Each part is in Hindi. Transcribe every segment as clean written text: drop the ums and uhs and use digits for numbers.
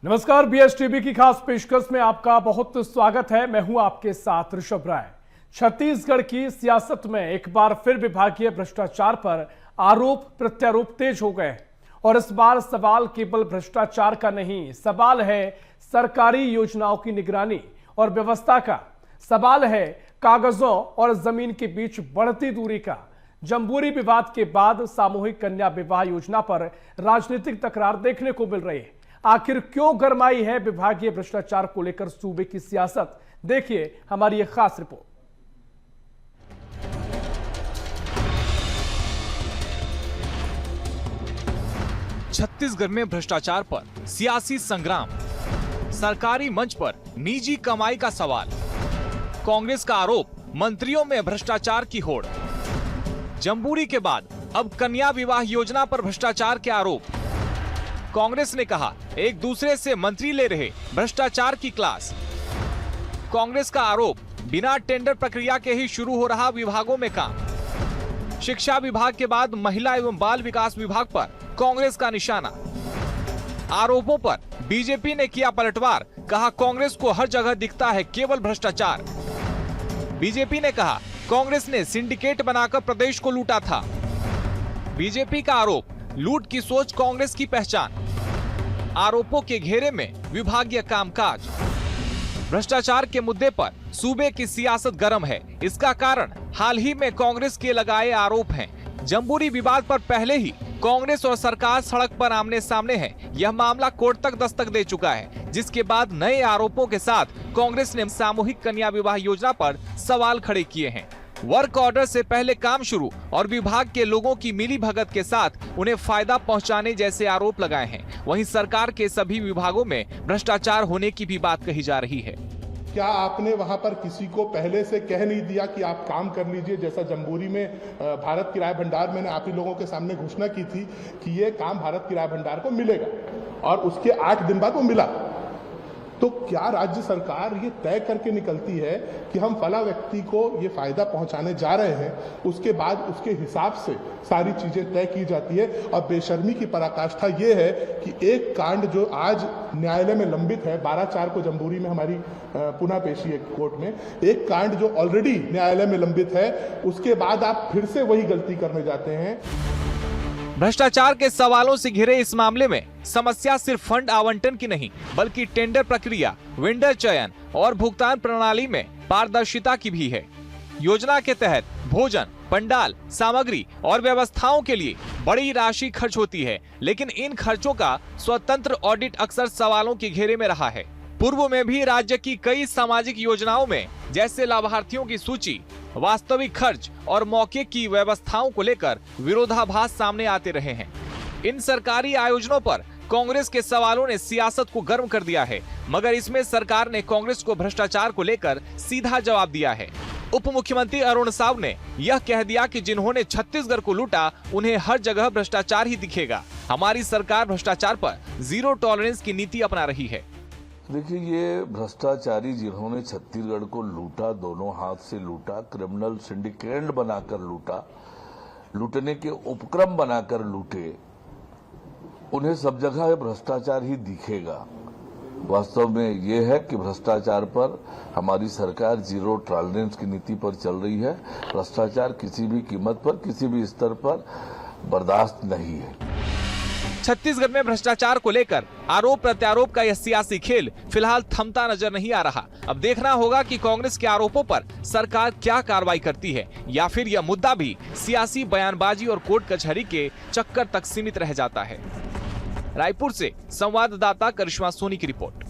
नमस्कार, बीएसटीवी की खास पेशकश में आपका बहुत स्वागत है। मैं हूं आपके साथ ऋषभ राय। छत्तीसगढ़ की सियासत में एक बार फिर विभागीय भ्रष्टाचार पर आरोप प्रत्यारोप तेज हो गए और इस बार सवाल केवल भ्रष्टाचार का नहीं, सवाल है सरकारी योजनाओं की निगरानी और व्यवस्था का। सवाल है कागजों और जमीन के बीच बढ़ती दूरी का। जम्बूरी विवाद के बाद सामूहिक कन्या विवाह योजना पर राजनीतिक तकरार देखने को मिल रही है। आखिर क्यों गरमाई है विभागीय भ्रष्टाचार को लेकर सूबे की सियासत? देखिए हमारी एक खास रिपोर्ट। छत्तीसगढ़ में भ्रष्टाचार पर सियासी संग्राम, सरकारी मंच पर निजी कमाई का सवाल, कांग्रेस का आरोप मंत्रियों में भ्रष्टाचार की होड़। जम्बूरी के बाद अब कन्या विवाह योजना पर भ्रष्टाचार के आरोप। कांग्रेस ने कहा एक दूसरे से मंत्री ले रहे भ्रष्टाचार की क्लास। कांग्रेस का आरोप बिना टेंडर प्रक्रिया के ही शुरू हो रहा विभागों में काम। शिक्षा विभाग के बाद महिला एवं बाल विकास विभाग पर कांग्रेस का निशाना। आरोपों पर बीजेपी ने किया पलटवार, कहा कांग्रेस को हर जगह दिखता है केवल भ्रष्टाचार। बीजेपी ने कहा कांग्रेस ने सिंडिकेट बनाकर प्रदेश को लूटा था। बीजेपी का आरोप लूट की सोच कांग्रेस की पहचान। आरोपों के घेरे में विभागीय कामकाज। भ्रष्टाचार के मुद्दे पर सूबे की सियासत गर्म है। इसका कारण हाल ही में कांग्रेस के लगाए आरोप हैं। जम्बूरी विवाद पर पहले ही कांग्रेस और सरकार सड़क पर आमने सामने है। यह मामला कोर्ट तक दस्तक दे चुका है, जिसके बाद नए आरोपों के साथ कांग्रेस ने सामूहिक कन्या विवाह योजना पर सवाल खड़े किए हैं। वर्क ऑर्डर से पहले काम शुरू और विभाग के लोगों की मिली भगत के साथ उन्हें फायदा पहुंचाने जैसे आरोप लगाए हैं। वहीं सरकार के सभी विभागों में भ्रष्टाचार होने की भी बात कही जा रही है। क्या आपने वहां पर किसी को पहले से कह नहीं दिया कि आप काम कर लीजिए? जैसा जम्बूरी में भारत किराया भंडार, मैंने आप ही लोगों के सामने घोषणा की थी कि ये काम भारत किराया भंडार को मिलेगा और उसके 8 दिन बाद वो मिला। तो क्या राज्य सरकार ये तय करके निकलती है कि हम फला व्यक्ति को ये फायदा पहुंचाने जा रहे हैं, उसके बाद उसके हिसाब से सारी चीजें तय की जाती है? और बेशर्मी की पराकाष्ठा ये है कि एक कांड जो आज न्यायालय में लंबित है, 12/4 को जम्बूरी में हमारी पुनः पेशी है कोर्ट में, एक कांड जो ऑलरेडी न्यायालय में लंबित है, उसके बाद आप फिर से वही गलती करने जाते हैं। भ्रष्टाचार के सवालों से घिरे इस मामले में समस्या सिर्फ फंड आवंटन की नहीं, बल्कि टेंडर प्रक्रिया, वेंडर चयन और भुगतान प्रणाली में पारदर्शिता की भी है। योजना के तहत भोजन, पंडाल, सामग्री और व्यवस्थाओं के लिए बड़ी राशि खर्च होती है, लेकिन इन खर्चों का स्वतंत्र ऑडिट अक्सर सवालों के घेरे में रहा है। पूर्व में भी राज्य की कई सामाजिक योजनाओं में जैसे लाभार्थियों की सूची, वास्तविक खर्च और मौके की व्यवस्थाओं को लेकर विरोधाभास सामने आते रहे हैं। इन सरकारी आयोजनों पर कांग्रेस के सवालों ने सियासत को गर्म कर दिया है, मगर इसमें सरकार ने कांग्रेस को भ्रष्टाचार को लेकर सीधा जवाब दिया है। उप मुख्यमंत्री अरुण साव ने यह कह दिया कि जिन्होंने छत्तीसगढ़ को लूटा, उन्हें हर जगह भ्रष्टाचार ही दिखेगा। हमारी सरकार भ्रष्टाचार पर जीरो टॉलरेंस की नीति अपना रही है। देखिए, ये भ्रष्टाचारी जिन्होंने छत्तीसगढ़ को लूटा, दोनों हाथ से लूटा, क्रिमिनल सिंडिकेट बनाकर लूटा, लूटने के उपक्रम बनाकर लूटे, उन्हें सब जगह भ्रष्टाचार ही दिखेगा। वास्तव में ये है कि भ्रष्टाचार पर हमारी सरकार जीरो टॉलरेंस की नीति पर चल रही है। भ्रष्टाचार किसी भी कीमत पर, किसी भी स्तर पर बर्दाश्त नहीं है। छत्तीसगढ़ में भ्रष्टाचार को लेकर आरोप प्रत्यारोप का यह सियासी खेल फिलहाल थमता नजर नहीं आ रहा। अब देखना होगा कि कांग्रेस के आरोपों पर सरकार क्या कार्रवाई करती है, या फिर यह मुद्दा भी सियासी बयानबाजी और कोर्ट कचहरी के चक्कर तक सीमित रह जाता है। रायपुर से संवाददाता करिश्मा सोनी की रिपोर्ट।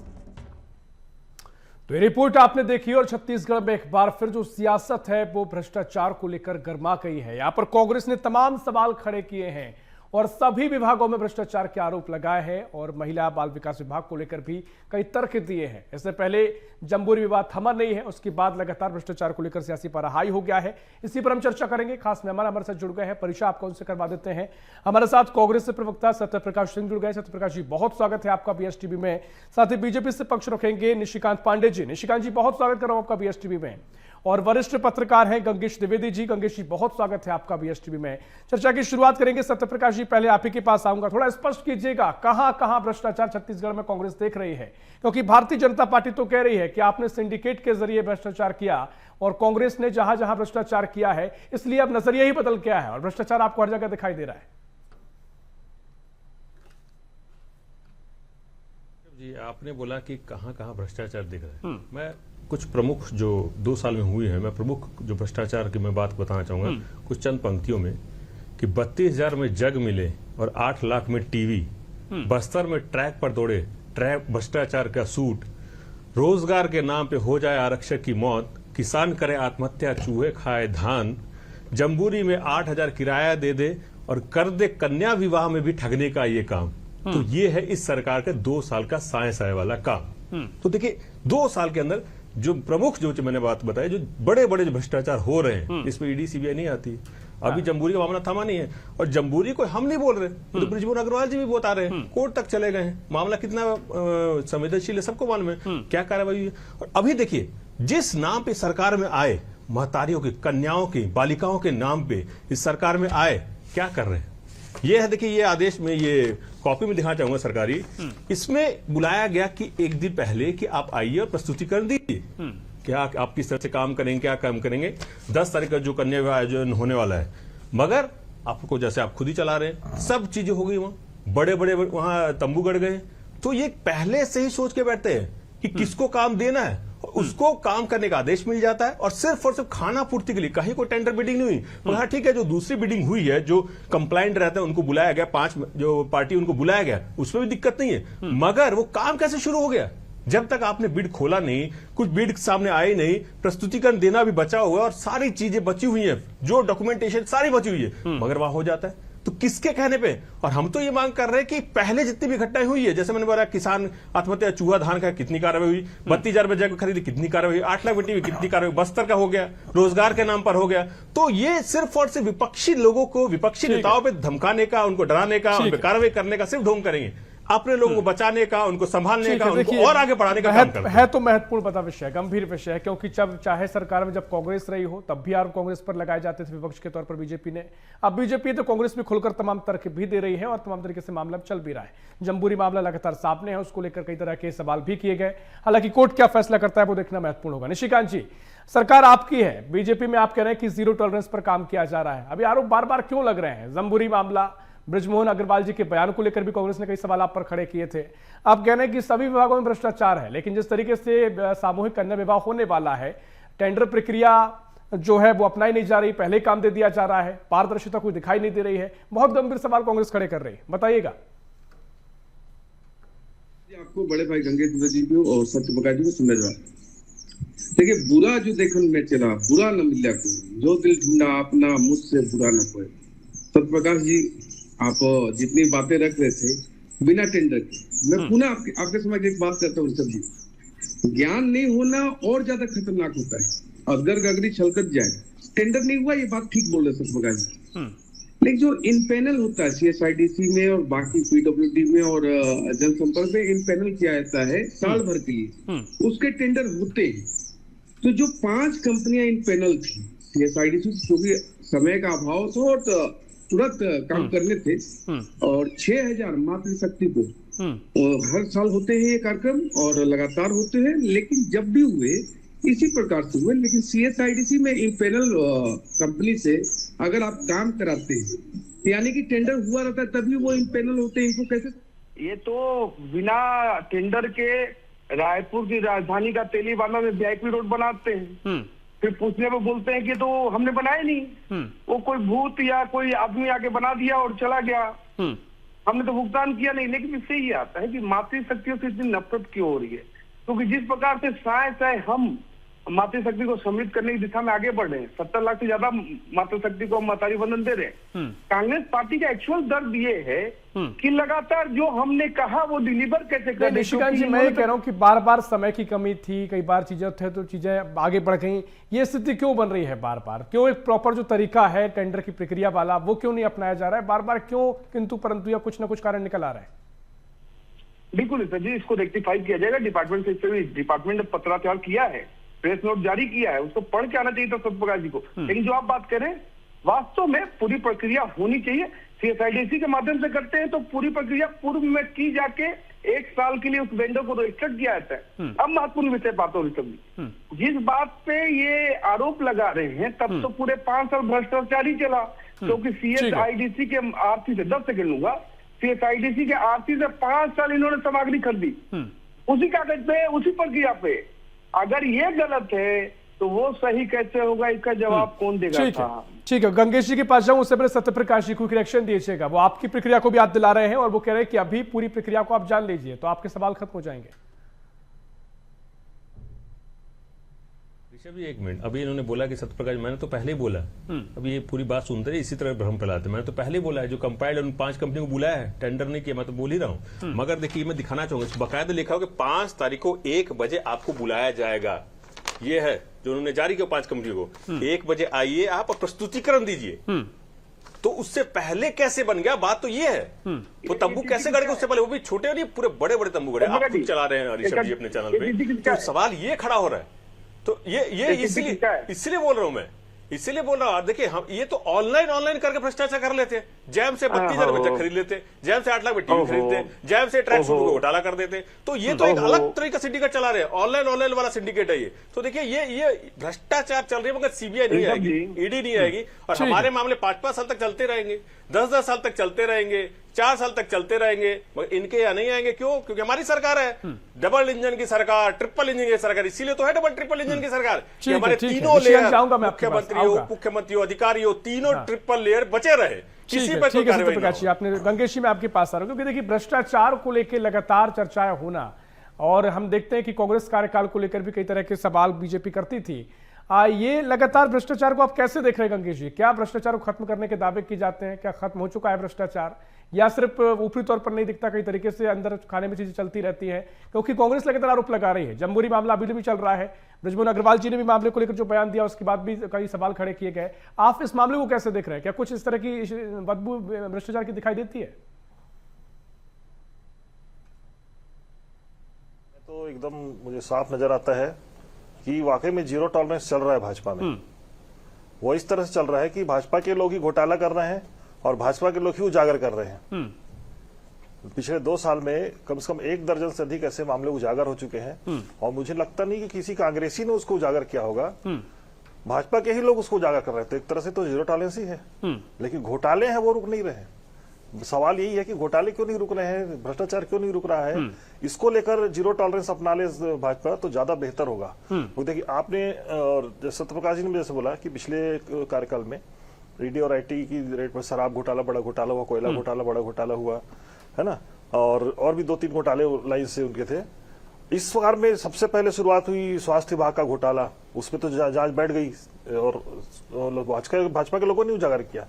तो ये रिपोर्ट आपने देखी और छत्तीसगढ़ में एक बार फिर जो सियासत है वो भ्रष्टाचार को लेकर गर्मा गई है। यहां पर कांग्रेस ने तमाम सवाल खड़े किए हैं और सभी विभागों में भ्रष्टाचार के आरोप लगाए हैं और महिला बाल विकास विभाग को लेकर भी कई तर्क दिए हैं। इससे पहले जम्बूरी विवाद थमा नहीं है, उसके बाद लगातार भ्रष्टाचार को लेकर सियासी पारा हाई हो गया है। इसी पर हम चर्चा करेंगे। खास मेहमान हमारे साथ जुड़ गए हैं, परिचय आपको उनसे करवा देते हैं। हमारे साथ कांग्रेस से प्रवक्ता सत्यप्रकाश सिंह जुड़ गए। सत्यप्रकाश जी, बहुत स्वागत है आपका बीएसटीवी में। साथ ही बीजेपी से पक्ष रखेंगे निशिकांत पांडे जी। निशिकांत जी, बहुत स्वागत कर रहा हूं आपका बीएसटीवी में। और वरिष्ठ पत्रकार हैं गंगेश द्विवेदी जी। गंगेश जी, बहुत स्वागत है आपका बीएसटीवी में। चर्चा की शुरुआत करेंगे। सत्यप्रकाश जी, पहले आप ही के पास आऊंगा, थोड़ा स्पष्ट कीजिएगा कहां कहां भ्रष्टाचार छत्तीसगढ़ में कांग्रेस देख रही है, क्योंकि भारतीय जनता पार्टी तो कह रही है कि आपने सिंडिकेट के जरिए भ्रष्टाचार किया और कांग्रेस ने जहां जहां भ्रष्टाचार किया है इसलिए अब नजरिया ही बदल गया है और भ्रष्टाचार आपको हर जगह दिखाई दे रहा है। जी, आपने बोला कि कहां कहां भ्रष्टाचार दिख रहा है। मैं कुछ प्रमुख जो 2 साल में हुई है, मैं प्रमुख जो भ्रष्टाचार की मैं बात बताना चाहूंगा कुछ चंद पंक्तियों में कि 32,000 में जग मिले और 8 लाख में टीवी, बस्तर में ट्रैक पर दौड़े ट्रैक भ्रष्टाचार का सूट, रोजगार के नाम पे हो जाए आरक्षक की मौत, किसान करे आत्महत्या चूहे खाए धान, जम्बूरी में 8,000 किराया दे दे और कर दे कन्या विवाह में भी ठगने का ये काम। तो ये है इस सरकार के 2 साल का साए साए वाला काम। तो देखिए 2 साल के अंदर जो प्रमुख जो मैंने बात बताई, जो बड़े बड़े भ्रष्टाचार हो रहे हैं, इसमें ईडी सीबीआई नहीं आती। अभी जम्बूरी का मामला थमा नहीं है और जम्बूरी को हम नहीं बोल रहे, तो बृजमोहन अग्रवाल जी भी बता रहे हैं, कोर्ट तक चले गए हैं, मामला कितना संवेदनशील है सबको मालूम है, क्या कार्रवाई हुई है। और अभी देखिए जिस नाम पे सरकार में आए, महतारियों की, कन्याओं की, बालिकाओं के नाम पे इस सरकार में आए, क्या कर रहे हैं ये है। देखिए ये आदेश में, ये कॉपी में दिखाना चाहूंगा सरकारी, इसमें बुलाया गया कि एक दिन पहले कि आप आइए और प्रस्तुतिकरण दीजिए, क्या आप किस तरह से काम करेंगे, क्या काम करेंगे। 10 तारीख का जो कन्या विवाह आयोजन होने वाला है, मगर आपको जैसे आप खुद ही चला रहे हैं, सब चीजें हो गई, वहां बड़े बड़े वहां तंबू गड़ गए। तो ये पहले से ही सोच के बैठते हैं कि किसको काम देना है, उसको काम करने का आदेश मिल जाता है और सिर्फ खाना पूर्ति के लिए कहीं कोई टेंडर बिडिंग नहीं हुई। मगर ठीक है, जो दूसरी बिडिंग हुई है, जो कंप्लाइंट रहते हैं उनको बुलाया गया, 5 जो पार्टी उनको बुलाया गया, उसमें भी दिक्कत नहीं है। मगर वो काम कैसे शुरू हो गया, जब तक आपने बिड खोला नहीं, कुछ बिड सामने आए नहीं, प्रस्तुतिकरण देना भी बचा हुआ है और सारी चीजें बची हुई है, जो डॉक्यूमेंटेशन सारी बची हुई है, मगर वहां हो जाता है। तो किसके कहने पे? और हम तो ये मांग कर रहे हैं कि पहले जितनी भी घटनाएं हुई है, जैसे मैंने बोला किसान आत्महत्या, चूहा धान का कितनी कार्रवाई हुई, 32,000 में जग खरीदी कितनी कार्रवाई हुई, 8 लाख बेटी कितनी कार्रवाई, बस्तर का हो गया, रोजगार के नाम पर हो गया। तो ये सिर्फ और सिर्फ विपक्षी लोगों को, विपक्षी नेताओं पे धमकाने का, उनको डराने का, उन पे कार्रवाई करने का सिर्फ ढोंग करेंगे। अपने लोगों को बचाने का, उनको संभालने का, उनको और आगे बढ़ाने का काम करते हैं। है तो महत्वपूर्ण पता विषय, गंभीर विषय है, क्योंकि जब चाहे सरकार में जब कांग्रेस रही हो तब भी आरोप कांग्रेस पर लगाए जाते थे विपक्ष के तौर पर बीजेपी ने। अब बीजेपी तो कांग्रेस में खुलकर तमाम तर्क भी दे रही है और तमाम तरीके से मामला चल भी रहा है। जम्बूरी मामला लगातार सामने है, उसको लेकर कई तरह के सवाल भी किए गए। हालांकि कोर्ट क्या फैसला करता है वो देखना महत्वपूर्ण होगा। निशिकांत जी, सरकार आपकी है, बीजेपी में आप कह रहे हैं कि जीरो टॉलरेंस पर काम किया जा रहा है, अभी आरोप बार बार क्यों लग रहे हैं? जम्बूरी मामला, बृजमोहन अग्रवाल जी के बयान को लेकर भी कांग्रेस ने कई सवाल आप पर खड़े किए थे। आप कह रहे हैं कि सभी विभागों में भ्रष्टाचार है, लेकिन जिस तरीके से सामूहिक कन्या विवाह होने वाला है, टेंडर प्रक्रिया जो है वो अपनाई नहीं जा रही, पहले काम दे दिया जा रहा है, पारदर्शिता कोई दिखाई नहीं दे रही है, बहुत गंभीर सवाल कांग्रेस खड़े कर रही है, बताइएगा। आपको बड़े भाई गंगेश द्विवेदी जी को और सत्यप्रकाश जी को समझवा, देखिए बुरा जो देखन में चला, बुरा न मिला कोई, जो दिल ढूंढा अपना मुझसे बुरा न कोई। सत्यप्रकाश जी, आप जितनी बातें रख रहे थे बिना टेंडर के, मैं पुनः आपके समझ एक बात करता हूँ सर जी, ज्ञान नहीं होना और ज्यादा खतरनाक होता है। अगर गगरी छलकत जाए, टेंडर नहीं हुआ, ये बात ठीक बोल रहे सत्यप्रकाश जी, लेकिन जो इन पैनल होता है CSIDC में और बाकी PWD में और जनसंपर्क में इन पैनल किया जाता है साल भर के लिए, उसके टेंडर होते हैं। तो जो 5 कंपनियां इन पैनल थी CSIDC, क्योंकि समय का अभाव था और तुरंत काम करने थे, और 6,000 मातृशक्ति को हर साल होते हैं ये कार्यक्रम और लगातार होते हैं, लेकिन जब भी हुए इसी प्रकार से हुए। लेकिन CSIDC में इन पैनल कंपनी से अगर आप काम कराते हैं, यानी कि टेंडर हुआ रहता है तभी वो इन पैनल होते हैं, इनको कैसे? ये तो बिना टेंडर के रायपुर की राजधानी का तेलीबांधा में VIP रोड बनाते हैं, फिर पूछने में बोलते हैं कि तो हमने बनाया नहीं, वो कोई भूत या कोई आदमी आके बना दिया और चला गया, हमने तो भुगतान किया नहीं। लेकिन इससे ये आता है कि मातृशक्तियों से इतनी नफरत क्यों हो रही है, क्योंकि जिस प्रकार से साए हम मातृशक्ति को समृद्ध करने की दिशा में आगे बढ़ रहे हैं, 70 लाख से ज्यादा मातृशक्ति को महतारी वंदन दे रहे हैं। कांग्रेस पार्टी का एक्चुअल दर्द ये है कि लगातार जो हमने कहा वो डिलीवर कैसे कर। निशिकांत जी, मैं ये कह रहा हूँ कि बार बार समय की कमी थी, कई बार चीजें थे तो चीजें आगे बढ़ गई, ये स्थिति क्यों बन रही है बार बार? क्यों एक प्रॉपर जो तरीका है टेंडर की प्रक्रिया वाला वो क्यों नहीं अपनाया जा रहा है बार बार? क्यों किंतु परंतु या कुछ ना कुछ कारण निकल आ रहा है? बिल्कुल सर जी, इसको रेक्टिफाई किया जाएगा। डिपार्टमेंट से डिपार्टमेंट ने पत्राचार किया है, प्रेस नोट जारी किया है, उसको पढ़ के आना चाहिए था सत्यप्रकाश जी को। लेकिन जो आप बात करें, वास्तव में पूरी प्रक्रिया होनी चाहिए। CSIDC के माध्यम से करते हैं तो पूरी प्रक्रिया पूर्व में की जाके 1 साल के लिए उस वेंडर को रजिस्टर्ड किया जाता है। अब महत्वपूर्ण विषय बात हो रही, जिस बात पे ये आरोप लगा रहे हैं तब तो पूरे 5 साल भ्रष्टाचार ही चला, क्योंकि CSIDC के आरती से 10 सेकंड लूंगा, CSIDC के आरती से 5 साल इन्होंने सामग्री खरीदी, उसी कागज पे, उसी प्रक्रिया पे। अगर ये गलत है तो वो सही कैसे होगा, इसका जवाब कौन देगा? ठीक है, गंगेश जी के पास जाऊं उससे पहले सत्यप्रकाश जी को रिएक्शन दीजिएगा। वो आपकी प्रक्रिया को भी याद दिला रहे हैं और वो कह रहे हैं कि अभी पूरी प्रक्रिया को आप जान लीजिए, तो आपके सवाल खत्म हो जाएंगे। ऋषभ जी एक मिनट, अभी इन्होंने बोला कि सत्यप्रकाश, मैंने तो पहले ही बोला, अभी ये पूरी बात सुनते रहे इसी तरह भ्रम फैलाते। मैंने तो पहले ही बोला है, जो कंपाइल्ड उन 5 कंपनी को बुलाया है, टेंडर नहीं किया, मैं तो बोल ही रहा हूँ। मगर देखिए मैं दिखाना चाहूंगा, बकायदा लिखा हो कि 5 तारीख को 1 बजे आपको बुलाया जाएगा। ये है जो उन्होंने जारी किया 5 कंपनी को, 1 बजे आइए आप और प्रस्तुतिकरण दीजिए। तो उससे पहले कैसे बन गया, बात तो ये है। वो तंबू कैसे गड़े उससे पहले, वो भी छोटे नहीं पूरे बड़े बड़े तंबू गड़े। आप खुद चला रहे हैं ऋषभ जी अपने चैनल पे, तो सवाल ये खड़ा हो रहा है। तो ये इसलिए बोल रहा हूं मैं, इसलिए बोल रहा हूं। देखिए हम ये तो ऑनलाइन करके भ्रष्टाचार कर लेते हैं। जैम से 32,000 बच्चे खरीद लेते, जैम से 8 लाख में टीवी खरीदते, जैम से ट्रैक सूट को घोटाला कर देते। तो ये तो एक अलग तरह का सिंडिकेट चला रहे हैं, ऑनलाइन वाला सिंडिकेट है ये। तो देखिए ये भ्रष्टाचार चल रही है, मगर CBI नहीं आएगी, ED नहीं आएगी, और हमारे मामले 5-5 साल तक चलते रहेंगे, 10-10 साल तक चलते रहेंगे, 4 साल तक चलते रहेंगे, मगर इनके यहाँ नहीं आएंगे। क्यों? क्योंकि हमारी सरकार है, डबल इंजन की सरकार, ट्रिपल इंजन की सरकार। इसीलिए तो है डबल ट्रिपल इंजन की सरकार, हमारे तीनों लेयर, मुख्यमंत्री हो, मुख्यमंत्री हो, अधिकारी हो, तीनों ट्रिपल लेयर बचे रहे। प्रकाश जी, आपने गंगेश जी, मैं आपके पास आ रहा हूं, क्योंकि देखिए भ्रष्टाचार को लेकर लगातार चर्चाएं होना, और हम देखते हैं कि कांग्रेस कार्यकाल को लेकर भी कई तरह के सवाल बीजेपी करती थी। ये लगातार भ्रष्टाचार को आप कैसे देख रहे हैं गंगेश जी? क्या भ्रष्टाचार को खत्म करने के दावे किए जाते हैं? क्या खत्म हो चुका है भ्रष्टाचार, या सिर्फ ऊपरी तौर पर नहीं दिखता, कई तरीके से अंदर खाने में चीजें चलती रहती हैं? क्योंकि कांग्रेस लगातार आरोप लगा रही है, जम्बूरी मामला अभी भी चल रहा है, बृजमोहन अग्रवाल जी ने भी मामले को लेकर जो बयान दिया उसके बाद भी कई सवाल खड़े किए गए। आप इस मामले को कैसे देख रहे हैं? क्या कुछ इस तरह की बदबू भ्रष्टाचार की दिखाई देती है? तो एकदम मुझे साफ नजर आता है कि वाकई में जीरो टॉलरेंस चल रहा है भाजपा में। वो इस तरह से चल रहा है कि भाजपा के लोग ही घोटाला कर रहे हैं और भाजपा के लोग ही उजागर कर रहे हैं। पिछले 2 साल में कम से कम 1 दर्जन से अधिक ऐसे मामले उजागर हो चुके हैं, और मुझे लगता नहीं कि किसी कांग्रेसी ने उसको उजागर किया होगा। भाजपा के ही लोग उसको उजागर कर रहे थे। एक तरह से तो जीरो टॉलरेंस ही है, लेकिन घोटाले हैं वो रुक नहीं रहे। सवाल यही है कि घोटाले क्यों नहीं रुक रहे हैं, भ्रष्टाचार क्यों नहीं रुक रहा है। इसको लेकर जीरो टॉलरेंस अपना ले भाजपा तो ज्यादा बेहतर होगा। वो देखिए आपने सत्यप्रकाश जी ने जैसे बोला कि पिछले कार्यकाल में ईडी और IT की रेट पर शराब घोटाला बड़ा घोटाला हुआ, कोयला घोटाला बड़ा घोटाला हुआ है ना, और भी 2-3 घोटाले लाइन से उनके थे। इस बार में सबसे पहले शुरुआत हुई स्वास्थ्य विभाग का घोटाला, उसमें तो जांच बैठ गई और भाजपा के लोगों ने उजागर किया।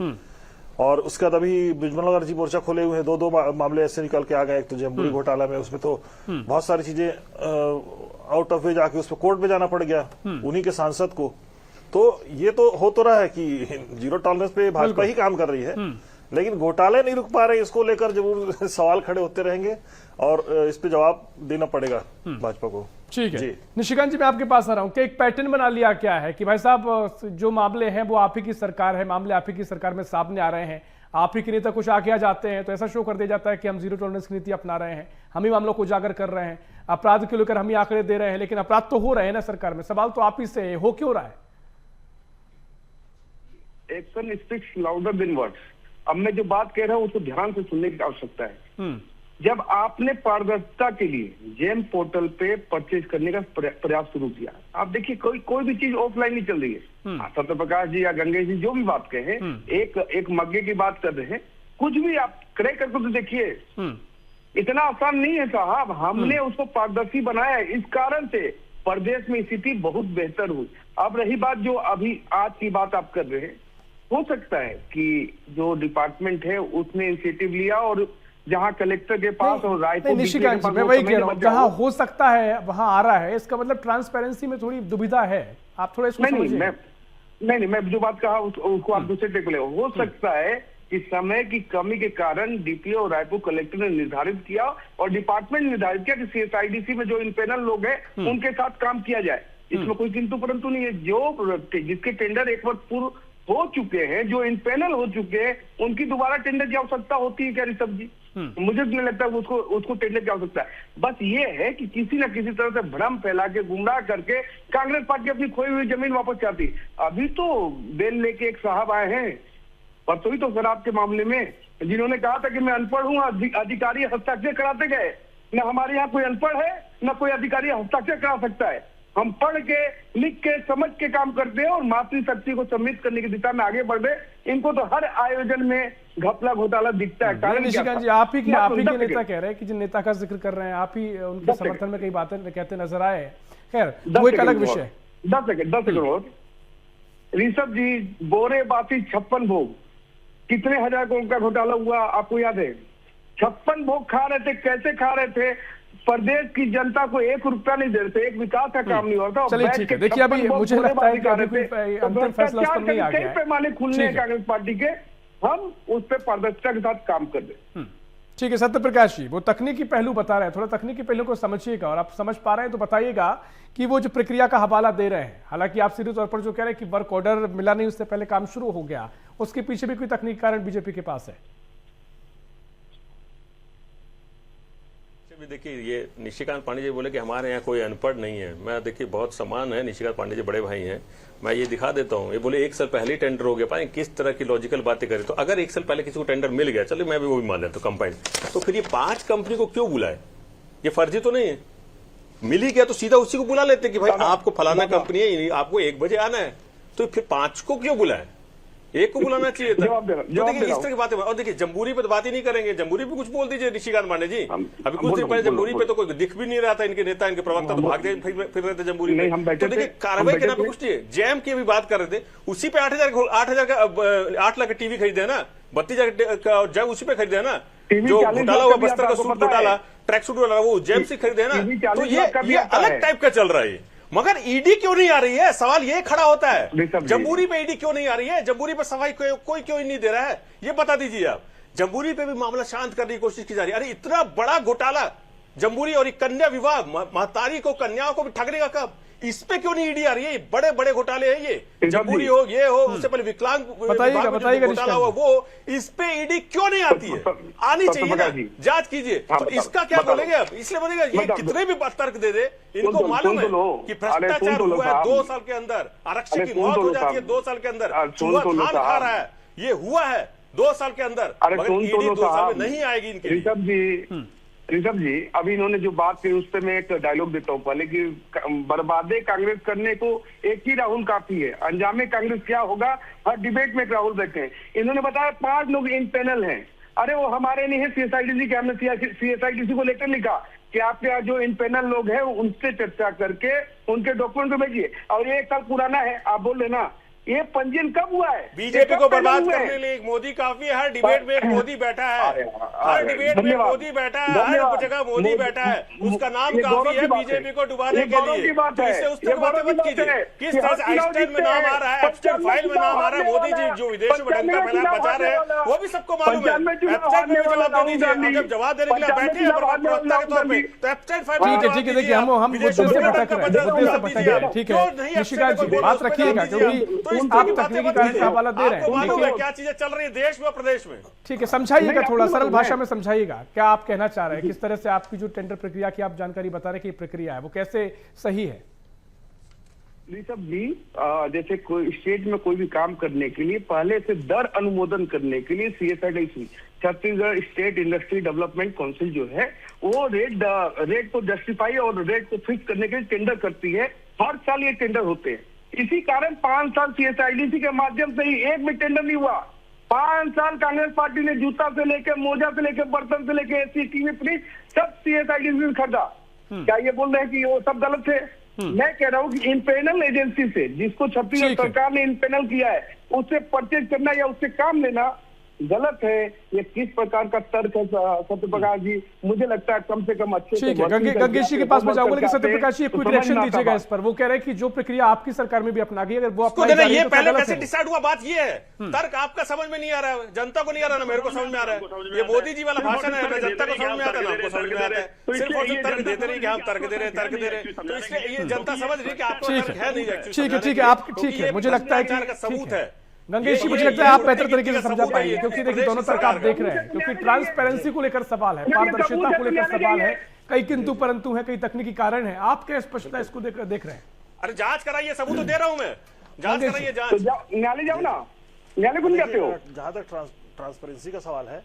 और उसके बाद अभी बृजमोहन जी मोर्चा खोले हुए हैं, 2 मामले ऐसे निकल के आ गए। एक तो जम्बूरी घोटाला में, उसमें तो बहुत सारी चीजें आउट ऑफ वे जाके उस पर कोर्ट में जाना पड़ गया उन्हीं के सांसद को। तो ये तो हो तो रहा है कि जीरो टॉलरेंस पे भाजपा ही काम कर रही है, लेकिन घोटाले नहीं रुक पा रहे। इसको लेकर जरूर सवाल खड़े होते रहेंगे और इस पे जवाब देना पड़ेगा भाजपा को। ठीक है निशिकांत जी, मैं आपके पास आ रहा हूं कि एक पैटर्न बना लिया क्या है कि भाई साहब जो मामले हैं वो आप ही की सरकार है, मामले आप ही की सरकार में सामने आ रहे हैं, आप ही के नेता कुछ आगे आ जाते हैं तो ऐसा शो कर दिया जाता है कि हम जीरो टॉलरेंस की नीति अपना रहे हैं, हम ही मामलों को उजागर कर रहे हैं, अपराध को लेकर हम ही आंकड़े दे रहे हैं, लेकिन अपराध तो हो रहे हैं ना सरकार में। सवाल तो आप ही से हो क्यों रहा है? Action speaks louder than words. अब मैं जो बात कह रहा हूं उसको ध्यान से सुनने की आवश्यकता है। जब आपने पारदर्शिता के लिए जेम पोर्टल पे परचेज करने का प्रयास शुरू किया, आप देखिए कोई भी चीज ऑफलाइन नहीं चल रही है। सत्यप्रकाश जी या गंगेश जी जो भी बात कहे, एक मग्गे की बात कर रहे हैं, कुछ भी आप क्रय करके तो देखिए, इतना आसान नहीं है साहब। हमने उसको पारदर्शी बनाया, इस कारण से प्रदेश में स्थिति बहुत बेहतर हुई। अब रही बात जो अभी आज की बात आप कर रहे हैं, हो सकता है कि जो डिपार्टमेंट है उसने इनिशिएटिव लिया और जहां कलेक्टर के पास और रायपुर निशिकांत जी, मैं वही कह रहा हूं, जहां हो सकता है वहां आ रहा है, इसका मतलब ट्रांसपेरेंसी में थोड़ी दुविधा है। आप थोड़ा इसको समझिए। नहीं, मैं जो बात कहा उसको आप दूसरे टेक ले। हो सकता है कि समय की कमी के कारण डीपीओ और रायपुर कलेक्टर ने निर्धारित किया और डिपार्टमेंट ने निर्धारित किया कि CSIDC में जो इनपेनल लोग हैं उनके साथ काम किया जाए। इसमें कोई किंतु परंतु नहीं है। जो जिसके टेंडर एक बार पूर्व हो चुके हैं, जो इन पैनल हो चुके हैं, उनकी दोबारा टेंडर की आवश्यकता होती है क्या ऋषभ जी? मुझे नहीं लगता उसको टेंडर की आवश्यकता है। बस ये है कि किसी न किसी तरह से भ्रम फैला के, गुमराह करके कांग्रेस पार्टी अपनी खोई हुई जमीन वापस चाहती। अभी तो बेल लेके एक साहब आए हैं परसों ही तो शराब के मामले में, जिन्होंने कहा था कि मैं अनपढ़ हूँ, अधिकारी हस्ताक्षर कराते गए। न हमारे यहाँ कोई अनपढ़ है, न कोई अधिकारी हस्ताक्षर करा सकता है। हम पढ़ के, लिख के, समझ के काम करते हैं और मातृशक्ति को सम्मिलित करने की दिशा में आगे बढ़ रहे। इनको तो हर आयोजन में घपला घोटाला दिखता है। कारण निशिकांत जी, आप ही के नेता कह रहे हैं कि जिन नेता का जिक्र कर रहे हैं, आप ही उनके समर्थन में कई बातें कहते नजर आए। खैर, वो एक अलग विषय। 10 सेकंड और ऋषभ जी, बोरे बासी 56 भोग, कितने हजार करोड़ का घोटाला हुआ आपको याद है? 56 भोग खा रहे थे। कैसे खा रहे थे? प्रदेश की जनता को 1 रुपया नहीं दे रहे थे, एक विकास का काम नहीं होता। चलिए ठीक है, देखिए अभी मुझे लगता है कि अभी कोई अंतिम फैसला उस पर नहीं आ गया है। पैमाने खुलने हैं कांग्रेस पार्टी के, हम उस पर पारदर्शिता के साथ काम कर रहे हैं। ठीक है सत्य प्रकाश जी, वो तकनीकी पहलू बता रहे हैं, थोड़ा तकनीकी पहलू को समझिएगा और आप समझ पा रहे हैं तो बताइएगा कि वो जो प्रक्रिया का हवाला दे रहे हैं, हालांकि आप सीधे तौर पर जो कह रहे हैं कि वर्क ऑर्डर मिला नहीं, उससे पहले काम शुरू हो गया, उसके पीछे भी कोई तकनीकी कारण बीजेपी के पास है? देखिए, ये निशिकांत पांडे जी बोले कि हमारे यहाँ कोई अनपढ़ नहीं है। मैं देखिए बहुत सम्मान है, निशिकांत पांडे जी बड़े भाई हैं, मैं ये दिखा देता हूँ। ये बोले 1 साल पहले ही टेंडर हो गया। पाए किस तरह की लॉजिकल बातें करें। तो अगर 1 साल पहले किसी को टेंडर मिल गया, चलिए मैं भी वो भी मान लेता हूँ कंपाइन, तो फिर ये 5 कंपनी को क्यों बुलाए? ये फर्जी तो नहीं है? मिल ही गया तो सीधा उसी को बुला लेते कि भाई आपको फलाना कंपनी है, आपको 1 बजे आना है, तो फिर 5 को क्यों बुलाए? 1 को बुलाना चाहिए था। जो देखिए इस तरह की बातें। और देखिए जम्बूरी पे तो बात ही नहीं करेंगे। जम्बूरी पे कुछ बोल दीजिए निशिकांत पांडे जी। अभी कुछ दिन पहले जम्बूरी पे तो कोई दिख भी नहीं रहा था, इनके नेता, इनके प्रवक्ता तो भाग फिर रहे थे जम्बूरी पे। तो देखिए कार्रवाई के नाम पे कुछ नहीं है। जैम की भी बात कर रहे थे, उसी पे 8 लाख टीवी खरीदे है ना, 32,000 का जैम उसी पे खरीदे है ना। जो घोटाला हुआ बस्तर का सूट घोटाला, ट्रैक सूट वाला, वो जैम से खरीदे है ना। तो ये अलग टाइप का चल रहा है। मगर ईडी क्यों नहीं आ रही है? सवाल ये खड़ा होता है। जम्बूरी पे ईडी क्यों नहीं आ रही है? जम्बूरी पे सफाई कोई क्यों नहीं दे रहा है? ये बता दीजिए आप। जम्बूरी पे भी मामला शांत करने की कोशिश की जा रही है। अरे इतना बड़ा घोटाला जम्बूरी और कन्या विवाह, महतारी को, कन्याओं को भी ठगने का कब? इस पे क्यों नहीं ईडी आ रही है? बड़े बड़े घोटाले हैं ये। जम्बूरी हो, ये हो, उससे पहले विकलांग घोटाला हुआ, वो इस पे ईडी क्यों नहीं आती है? आनी चाहिए ना, जांच कीजिए। तो इसका क्या बोलेंगे आप? इसलिए बोलेगा ये कितने भी तर्क दे दे, इनको मालूम है कि भ्रष्टाचार हुआ है 2 साल के अंदर, आरक्षक की मौत हो जाती है 2 साल के अंदर, चूहा खान खा रहा है, ये हुआ है 2 साल के अंदर। मगर ईडी 2 साल में नहीं आएगी इनके लिए। ऋषभ जी, अभी इन्होंने जो बात की उस पर मैं एक डायलॉग देता हूँ पहले कि बर्बादे कांग्रेस करने को एक ही राहुल काफी है, अंजामे कांग्रेस क्या होगा हर डिबेट में राहुल बैठे हैं। इन्होंने बताया 5 लोग इन पैनल हैं। अरे वो हमारे नहीं है, CSIDC के, हमने CSIDC को लेकर लिखा कि आपके यहाँ जो इन पैनल लोग हैं उनसे चर्चा करके उनके डॉक्यूमेंट को भेजिए। और ये 1 साल पुराना है, आप बोल लेना ये पंजीयन कब हुआ है? बीजेपी को बर्बाद करने लिए मोदी काफी है। हर डिबेट में मोदी बैठा है, हर डिबेट में मोदी बैठा है, हर जगह मोदी बैठा है। उसका नाम काफी है बीजेपी को डुबाने के लिए। तो इससे उस तरह बातें मत कीजिए। किस तरह से आइंस्टाइन में नाम आ रहा है, एप्स्टाइन फाइल में नाम आ रहा है, मोदी जी जो विदेश में डंका फैला बचा रहे हैं, वो भी सबको मालूम है। एप्स्टाइन में जवाब दे दीजिए। जब जवाब देने के लिए बैठे हैं प्रवक्ता के तौर पे, तो एप्स्टाइन फाइल ठीक है, देखिए हम मुद्दे से भटक रहे हैं। ठीक है निशिकांत जी, बात रखिएगा क्योंकि आप तकनीकी कारण का हवाला दे रहे हैं। क्या चीजें चल रही है देश में, प्रदेश में। ठीक है, समझाइएगा, थोड़ा सरल भाषा में समझाइएगा क्या आप कहना चाह रहे हैं। किस तरह से आपकी जो टेंडर प्रक्रिया की आप जानकारी बता रहे हैं कि प्रक्रिया है वो कैसे सही है? ऋषभ जी, जैसे कोई स्टेट में कोई भी काम करने के लिए पहले से दर अनुमोदन करने के लिए CSIDC, Chhattisgarh state industry development council जो है, वो रेट को जस्टिफाई और रेट को फिक्स करने के लिए टेंडर करती है। हर साल ये टेंडर होते हैं। इसी कारण 5 साल CSIDC के माध्यम से ही एक भी टेंडर नहीं हुआ। 5 साल कांग्रेस पार्टी ने जूता से लेकर, मोजा से लेकर, बर्तन से लेकर, AC, टीवी, फ्रिज सब CSIDC से खरीदा। क्या ये बोल रहे हैं कि वो सब गलत थे? मैं कह रहा हूँ कि इन पैनल एजेंसी से, जिसको छत्तीसगढ़ सरकार ने इन पैनल किया है, उससे परचेज करना या उससे काम लेना गलत है, ये किस प्रकार का तर्क है सत्य प्रकाश जी? मुझे लगता है कम से कम अच्छे ठीक है, गंगेश जी के पास मैं जाऊंगा, लेकिन सत्य प्रकाश जी एक क्विक रिएक्शन दीजिएगा इस पर। वो कह रहे हैं कि जो प्रक्रिया आपकी सरकार में भी अपना गई, अगर वो अपना ये पहले कैसे डिसाइड हुआ? बात ये है, तर्क आपका समझ में नहीं आ रहा है, जनता को नहीं आ रहा, ना मेरे को समझ में आ रहा है। ये मोदी जी वाला भाषण है, ना जनता को समझ में आता है, ना आपको समझ में आता है। सिर्फ और सिर्फ तर्क देते रहे कि हम तर्क दे रहे, तो इसलिए ये जनता समझ रही कि आपको तर्क है नहीं। ठीक है, आप ठीक है, मुझे लगता है कि सबूत है गंगेश जी, मुझे लगता है आप बेहतर तरीके से समझा पाएंगे, क्योंकि देखिए दोनों तर्क आप देख रहे हैं, क्योंकि ट्रांसपेरेंसी को लेकर सवाल है, पारदर्शिता को लेकर सवाल है, कई किंतु परंतु है, कई तकनीकी कारण है। आप क्या स्पष्टता इसको देख रहे हैं? अरे जांच कराइए, सबूत तो दे रहा हूं मैं, जांच कराइए, जांच। न्यायालय जाओ ना, न्यायालय को नहीं जाते हो? जहां तक ट्रांसपेरेंसी का सवाल है,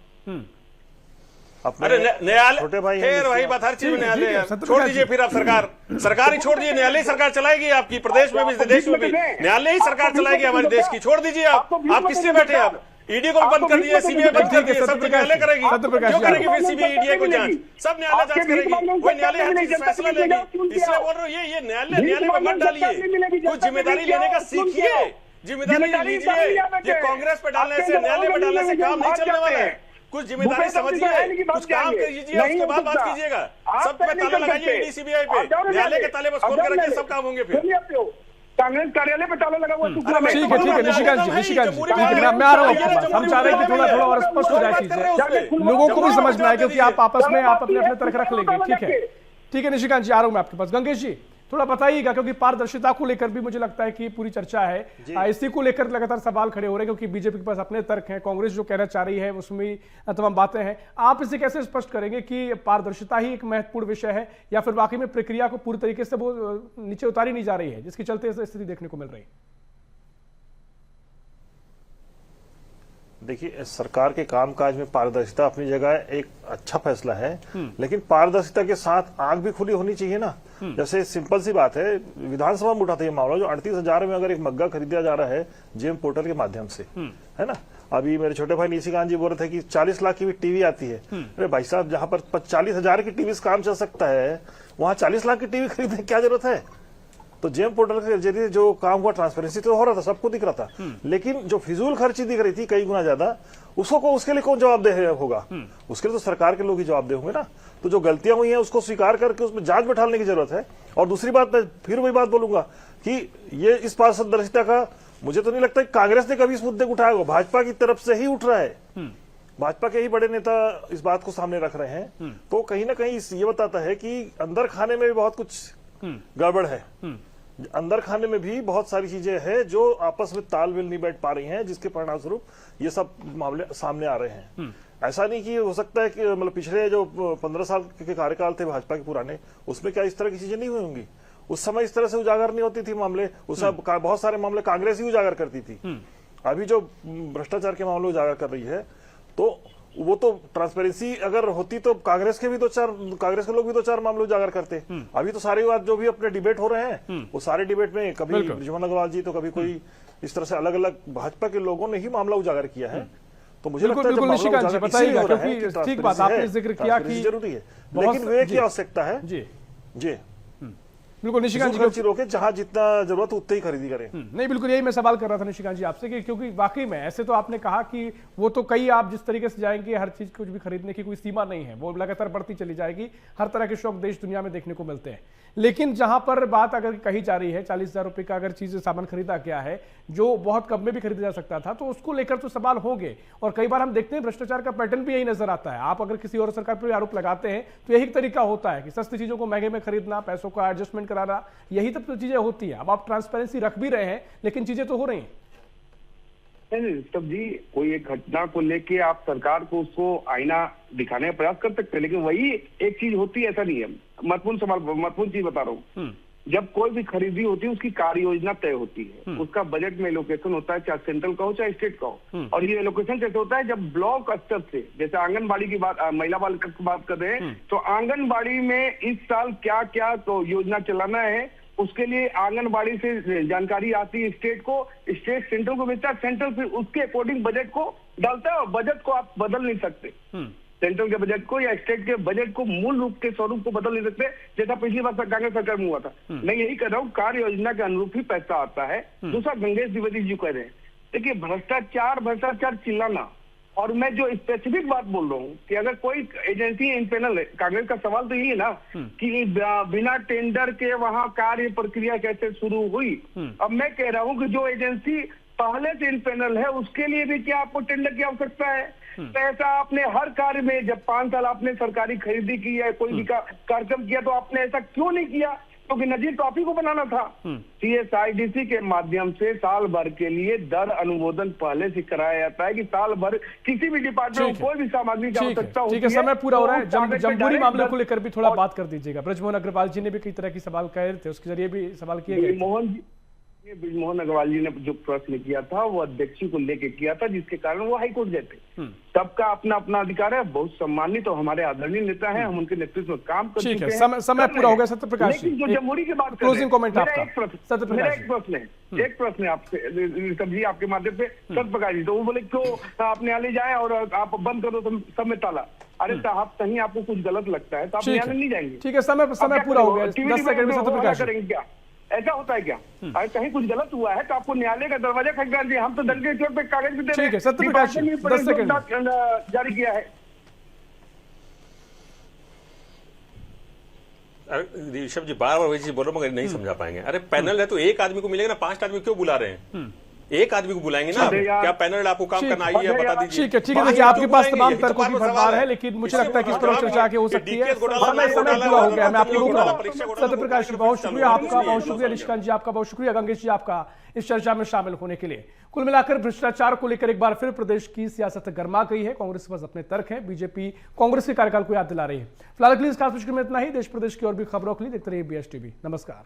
अरे न्यायालय, छोटे भाई फिर वही बात, हर चीज में न्यायालय छोड़ दीजिए। फिर आप सरकार ही छोड़ दीजिए, न्यायालय सरकार चलाएगी आपकी, प्रदेश में भी देश में भी न्यायालय ही सरकार चलाएगी हमारे देश की। छोड़ दीजिए आप किससे बैठे? आप ईडी को बंद कर दिए, सीबीआई बंद कर दिए, सब कुछ न्यायालय करेगी। क्यों करेगी फिर सीबीआई ईडी को जांच? सब न्यायालय जांच करेगी, वही न्यायालय हर चीज फैसला लेगी। इसलिए बोल रहा हूँ, ये न्यायालय में मत डालिए, कुछ जिम्मेदारी लेने का सीखिए, जिम्मेदारी लीजिए। ये कांग्रेस पे डालने से, न्यायालय पे डालने से काम नहीं चलने वाला है। कुछ जिम्मेदारी समझिए, कुछ काम कीजिए, उसके बाद बात कीजिएगा। सब पे ताला लगाइए, ईडी सीबीआई पे, न्यायालय के ताले बस खोल कर रखिए, सब काम होंगे। फिर कांग्रेस कार्यालय पे ताला लगा हुआ है। ठीक है, निशिकांत जी, मैं आ रहा हूँ आपके पास। हम चाह रहे हैं कि थोड़ा और स्पष्ट हो जाए चीजें, लोगों को भी समझ में आए, क्योंकि आप आपस में आप अपने तर्क रख लेंगे। ठीक है निशिकांत जी, आ रहा हूँ मैं आपके पास। गंगेश जी थोड़ा बताइएगा, क्योंकि पारदर्शिता को लेकर भी मुझे लगता है कि पूरी चर्चा है, इसी को लेकर लगातार सवाल खड़े हो रहे हैं, क्योंकि बीजेपी के पास अपने तर्क हैं, कांग्रेस जो कहना चाह रही है उसमें तमाम बातें हैं। आप इसे कैसे स्पष्ट करेंगे कि पारदर्शिता ही एक महत्वपूर्ण विषय है, या फिर वाकई में प्रक्रिया को पूरी तरीके से वो नीचे उतारी नहीं जा रही है, जिसके चलते ऐसी स्थिति देखने को मिल रही है? देखिए, सरकार के कामकाज में पारदर्शिता अपनी जगह एक अच्छा फैसला है, लेकिन पारदर्शिता के साथ आंख भी खुली होनी चाहिए ना। जैसे सिंपल सी बात है, विधानसभा में उठा था ये मामला, जो 38,000 में अगर एक मग्गा खरीदा जा रहा है जेम पोर्टल के माध्यम से, है ना। अभी मेरे छोटे भाई निशिकांत जी बोल रहे थे कि 40 लाख की भी टीवी आती है। अरे भाई साहब, जहां पर 40,000 की टीवी से काम चल सकता है, वहां 40 लाख की टीवी खरीदने की क्या जरूरत है? तो जेम पोर्टल के जरिए जो काम हुआ, ट्रांसपेरेंसी तो हो रहा था, सबको दिख रहा था, लेकिन जो फिजूल खर्ची दिख रही थी कई गुना ज्यादा, उसके लिए कौन जवाबदेह होगा? उसके लिए तो सरकार के लोग ही जवाबदेह होंगे ना। तो जो गलतियां हुई हैं उसको स्वीकार करके उसमें जांच बैठाने की जरूरत है। और दूसरी बात, मैं फिर वही बात बोलूंगा कि ये इस पारदर्शिता का मुझे तो नहीं लगता कि कांग्रेस ने कभी इस मुद्दे को उठाया होगा, भाजपा की तरफ से ही उठ रहा है। भाजपा के ही बड़े नेता इस बात को सामने रख रहे हैं, तो कहीं ना कहीं ये बताता है कि अंदर खाने में भी बहुत कुछ गड़बड़ है। अंदर खाने में भी बहुत सारी चीजें हैं जो आपस में तालमेल नहीं बैठ पा रही हैं, जिसके परिणाम स्वरूप ये सब मामले सामने आ रहे हैं। ऐसा नहीं कि हो सकता है कि मतलब पिछले जो 15 साल के कार्यकाल थे भाजपा के पुराने, उसमें क्या इस तरह की चीजें नहीं हुई होंगी? उस समय इस तरह से उजागर नहीं होती थी मामले, उस समय बहुत सारे मामले कांग्रेस ही उजागर करती थी। अभी जो भ्रष्टाचार के मामले उजागर कर रही है, तो वो तो ट्रांसपेरेंसी अगर होती तो कांग्रेस के लोग भी 2-4 मामले उजागर करते। अभी तो सारी बात जो भी अपने डिबेट हो रहे हैं, वो सारे डिबेट में कभी बृजमोहन अग्रवाल जी, तो कभी कोई इस तरह से अलग अलग भाजपा के लोगों ने ही मामला उजागर किया है। तो मुझे लगता है निशिकांत जी बताइएगा, क्योंकि ठीक बात आपने जिक्र किया कि जरूरी है, लेकिन वे की आवश्यकता है। जी बिल्कुल निशिकांत जी, रोके, जहां जितना जरूरत उतने ही खरीदी करें। नहीं, बिल्कुल यही मैं सवाल कर रहा था निशिकांत जी आपसे कि क्योंकि वाकई में ऐसे तो आपने कहा कि वो तो कई, आप जिस तरीके से जाएंगे हर चीज कुछ भी खरीदने की कोई सीमा नहीं है, वो लगातार बढ़ती चली जाएगी। हर तरह के शौक देश दुनिया में देखने को मिलते हैं, लेकिन जहां पर बात अगर कही जा रही है 40,000 रुपए का अगर चीज सामान खरीदा गया है जो बहुत कम में भी खरीदा जा सकता था, तो उसको लेकर तो सवाल होंगे। और कई बार हम देखते हैं भ्रष्टाचार का पैटर्न भी यही नजर आता है। आप अगर किसी और सरकार पर आरोप लगाते हैं तो यही तरीका होता है कि सस्ती चीजों को महंगे में खरीदना, पैसों का एडजस्टमेंट कराना, यही तब तो चीजें होती है। अब आप ट्रांसपेरेंसी रख भी रहे हैं, लेकिन चीजें तो हो रही हैं। तब जी, कोई एक घटना को लेके आप सरकार को उसको आईना दिखाने का प्रयास कर सकते हैं, लेकिन वही एक चीज होती है, ऐसा नहीं है। महत्वपूर्ण चीज बता रहा हूँ, जब कोई भी खरीदी होती है उसकी कार्य योजना तय होती है, उसका बजट में एलोकेशन होता है, चाहे सेंट्रल का हो चाहे स्टेट का हो। और ये एलोकेशन कैसे होता है? जब ब्लॉक स्तर से, जैसे आंगनबाड़ी की बात, महिला बाल की बात कर रहे हैं, तो आंगनबाड़ी में इस साल क्या क्या तो योजना चलाना है, उसके लिए आंगनबाड़ी से जानकारी आती है स्टेट को, स्टेट सेंट्रल को भेजता है, सेंट्रल फिर उसके अकॉर्डिंग बजट को डालता है। और बजट को आप बदल नहीं सकते, सेंट्रल के बजट को या स्टेट के बजट को मूल रूप के स्वरूप को बदल नहीं सकते, जैसा पिछली बार कांग्रेस सरकार में हुआ था। मैं यही कर रहा हूँ, कार्य योजना के अनुरूप ही पैसा आता है। दूसरा, गंगेश द्विवेदी जी कह रहे हैं, देखिए भ्रष्टाचार चिल्लाना और मैं जो स्पेसिफिक बात बोल रहा हूँ कि अगर कोई एजेंसी इन पैनल है, कांग्रेस का सवाल तो यही है ना कि बिना टेंडर के वहाँ कार्य प्रक्रिया कैसे शुरू हुई। अब मैं कह रहा हूँ कि जो एजेंसी पहले से इन पैनल है उसके लिए भी क्या आपको टेंडर की आवश्यकता है? तो ऐसा आपने हर कार्य में जब 5 साल आपने सरकारी खरीदी की या कोई भी कार्यक्रम किया तो आपने ऐसा क्यों नहीं किया? क्योंकि नजीर टॉपिक को बनाना था। CSIDC के माध्यम से साल भर के लिए दर अनुमोदन पहले से कराया जाता है कि साल भर किसी भी डिपार्टमेंट में कोई भी सामग्री की आवश्यकता होती है। ठीक है, समय पूरा हो रहा है। जमहूरी मामले को लेकर भी थोड़ा बात कर दीजिएगा। ब्रजमोहन अग्रवाल जी ने भी कई तरह की सवाल कह रहे थे, उसके जरिए भी सवाल किए गए। ब्रजमोहन अग्रवाल जी ने जो प्रश्न किया था वो अध्यक्षी को लेके किया था, जिसके कारण वो हाईकोर्ट गए थे। सबका अपना अपना अधिकार है, बहुत सम्मानित और हमारे आदरणीय नेता हैं, हम उनके नेतृत्व में काम कर चुके हैं। समय पूरा हो गया सत्यप्रकाश जी, लेकिन जो जमहूरी की बात क्लोजिंग कमेंट आपका। मेरा एक प्रश्न है आपसे, सब्जी आपके माध्यम से सत्यप्रकाश जी। तो वो बोले क्यों आप न्यायालय जाए और आप बंद करो तो सब में ताला। अरे साहब कहीं आपको कुछ गलत लगता है तो आप न्यायालय नहीं जाएंगे। ठीक है, समय पूरा हो गया। 10 सेकंड में सत्यप्रकाश करेंगे क्या? ऐसा होता है क्या? अगर कहीं कुछ गलत हुआ है तो आपको न्यायालय का दरवाजा खटखटा दिया। हम तो दंड के चोट पे कागज भी दे रहे हैं। सत्यप्रकाश 10 सेकंड जारी किया है। ऋषभ जी बार वही चीज बोल रहे मगर नहीं समझा पाएंगे। अरे पैनल है तो एक आदमी को मिलेगा ना, 5 आदमी क्यों बुला रहे हैं? एक आदमी को बुलाएंगे ना। क्या पैनल आपको काम करना आइए बता दीजिए। ठीक है, देखिए आपके पास तमाम तर्कों की भरमार है, लेकिन मुझे लगता है कि इस पर चर्चा आगे हो सकती है। समय पूरा हो गया, मैं आपको रोक रहा हूं। सत्यप्रकाश जी बहुत शुक्रिया आपका, बहुत शुक्रिया निष्कांत जी आपका, बहुत शुक्रिया गंगेश जी आपका इस चर्चा में शामिल होने के लिए। कुल मिलाकर भ्रष्टाचार को लेकर एक बार फिर प्रदेश की सियासत गर्मा गई है। कांग्रेस के पास अपने तर्क हैं, बीजेपी कांग्रेस के कार्यकाल को याद दिला रही है। फिलहाल के लिए इस खास में इतना ही। देश प्रदेश की और भी खबरों के लिए देखते रहिए BSTV। नमस्कार।